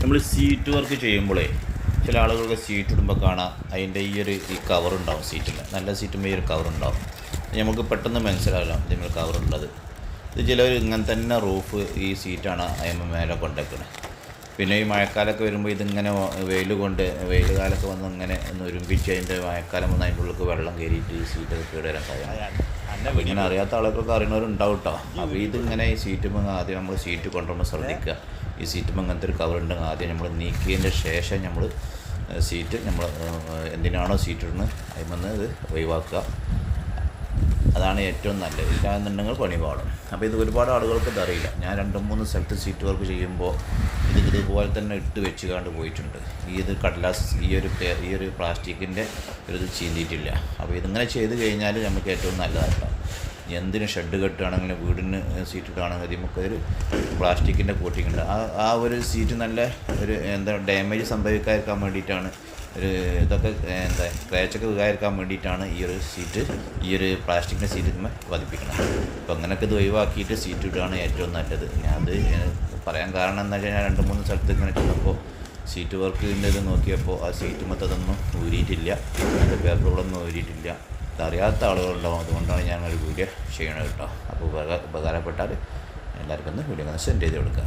നമ്മൾ seat work ചെയ്യുമ്പോഴേ ചില ആളുകൾക്ക് സീറ്റ് ഇടുമ്പോൾ കാണാം അതിൻ്റെ ഈ കവറുണ്ടാവും സീറ്റിൽ. നല്ല സീറ്റുമ്പോൾ ഈ ഒരു കവറുണ്ടാവും. നമുക്ക് പെട്ടെന്ന് മനസ്സിലാവില്ല ഇതിന്മേൽ കവറുള്ളത്. ഇത് ചിലവർ ഇങ്ങനെ തന്നെ റൂഫ് ഈ സീറ്റാണ് അതിന് മേലെ കൊണ്ടുവയ്ക്കുന്നത്. പിന്നെ ഈ മഴക്കാലമൊക്കെ വരുമ്പോൾ ഇതിങ്ങനെ വെയിൽ കാലമൊക്കെ വന്ന് ഇങ്ങനെ ഒന്ന് ഒരുമിച്ച് അതിൻ്റെ മഴക്കാലം വന്ന് അതിൻ്റെ ഉള്ളിൽ വെള്ളം കയറിയിട്ട് ഈ സീറ്റൊക്കെ കേടുവരാൻ കഴിയും. ഇങ്ങനെ അറിയാത്ത ആളുകൾക്ക് അറിയുന്നവരുണ്ടാവും കേട്ടോ. അപ്പോൾ ഇതിങ്ങനെ ഈ സീറ്റുമ്പോൾ ആദ്യം നമ്മൾ സീറ്റ് കൊണ്ടുവന്ന് ശ്രദ്ധിക്കുക. ഈ സീറ്റുമ്പോൾ അങ്ങനത്തെ ഒരു കവറുണ്ടെങ്കിൽ ആദ്യം നമ്മൾ നീക്കിയതിൻ്റെ ശേഷം നമ്മൾ സീറ്റ് എന്തിനാണോ സീറ്റ് ഇടുന്നത് അതിൽ ഇത് ഒഴിവാക്കുക. അതാണ് ഏറ്റവും നല്ലത്. ഇല്ലാന്നുണ്ടെങ്കിൽ പണി പാടും. അപ്പോൾ ഇത് ഒരുപാട് ആളുകൾക്ക് ഇതറിയില്ല. ഞാൻ 2-3 സ്ഥലത്ത് സീറ്റ് വർക്ക് ചെയ്യുമ്പോൾ ഇതുപോലെ തന്നെ ഇട്ട് വെച്ചുകൊണ്ട് പോയിട്ടുണ്ട്. ഇത് കടലാസ് ഈ ഒരു പ്ലാസ്റ്റിക്കിൻ്റെ ഇത് ചീന്തിയിട്ടില്ല. അപ്പോൾ ഇതിങ്ങനെ ചെയ്ത് കഴിഞ്ഞാൽ നമുക്ക് ഏറ്റവും നല്ലതായിട്ടാണ്. എന്തിന് ഷെഡ് കെട്ടുകയാണെങ്കിലും വീടിന് സീറ്റ് ഇടുകയാണെങ്കിൽ നമുക്കൊരു പ്ലാസ്റ്റിക്കിൻ്റെ കോട്ടിങ് ഉണ്ട്. ആ ഒരു സീറ്റ് നല്ല ഒരു ഡാമേജ് സംഭവിക്കാതിരിക്കാൻ വേണ്ടിയിട്ടാണ് ഇതൊക്കെ ക്രാച്ചൊക്കെ വീഴാതിരിക്കാൻ വേണ്ടിയിട്ടാണ് ഈ ഒരു പ്ലാസ്റ്റിക്കിൻ്റെ സീറ്റ് പതിപ്പിക്കണം. അപ്പോൾ അങ്ങനെയൊക്കെ ഇത് ഒഴിവാക്കിയിട്ട് സീറ്റ് ഇടുകയാണ് ഏറ്റവും നല്ലത്. ഞാനത് പറയാൻ കാരണം എന്താ വെച്ചാൽ ഞാൻ 2-3 സ്ഥലത്ത് ഇങ്ങനെ ചെന്നപ്പോൾ സീറ്റ് വർക്കിൻ്റെ ഇത് നോക്കിയപ്പോൾ ആ സീറ്റ് മൊത്തതൊന്നും ഊരിയിട്ടില്ല, അതിൻ്റെ പേപ്പറുകളൊന്നും ഊരിയിട്ടില്ല. ഇതറിയാത്ത ആളുകളുണ്ടാവും. അതുകൊണ്ടാണ് ഞാൻ ഒരു വീഡിയോ ചെയ്യണത് കേട്ടോ. അപ്പോൾ ഉപകാരപ്പെട്ടാൽ എല്ലാവർക്കും ഒന്ന് വീഡിയോ ഒന്ന് സെൻഡ് ചെയ്ത് കൊടുക്കുക.